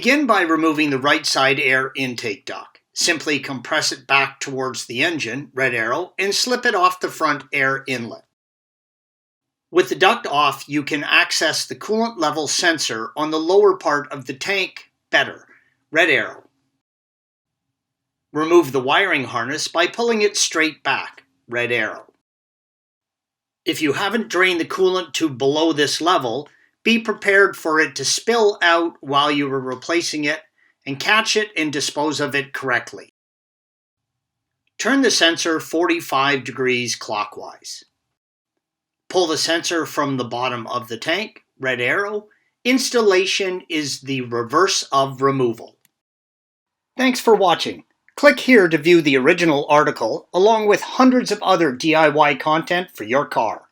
Begin by removing the right side air intake duct. Simply compress it back towards the engine, red arrow, and slip it off the front air inlet. With the duct off, you can access the coolant level sensor on the lower part of the tank better, red arrow. Remove the wiring harness by pulling it straight back, red arrow. If you haven't drained the coolant to below this level, be prepared for it to spill out while you are replacing it, and catch it and dispose of it correctly. Turn the sensor 45 degrees clockwise. Pull the sensor from the bottom of the tank, red arrow. Installation is the reverse of removal. Thanks for watching. Click here to view the original article along with hundreds of other DIY content for your car.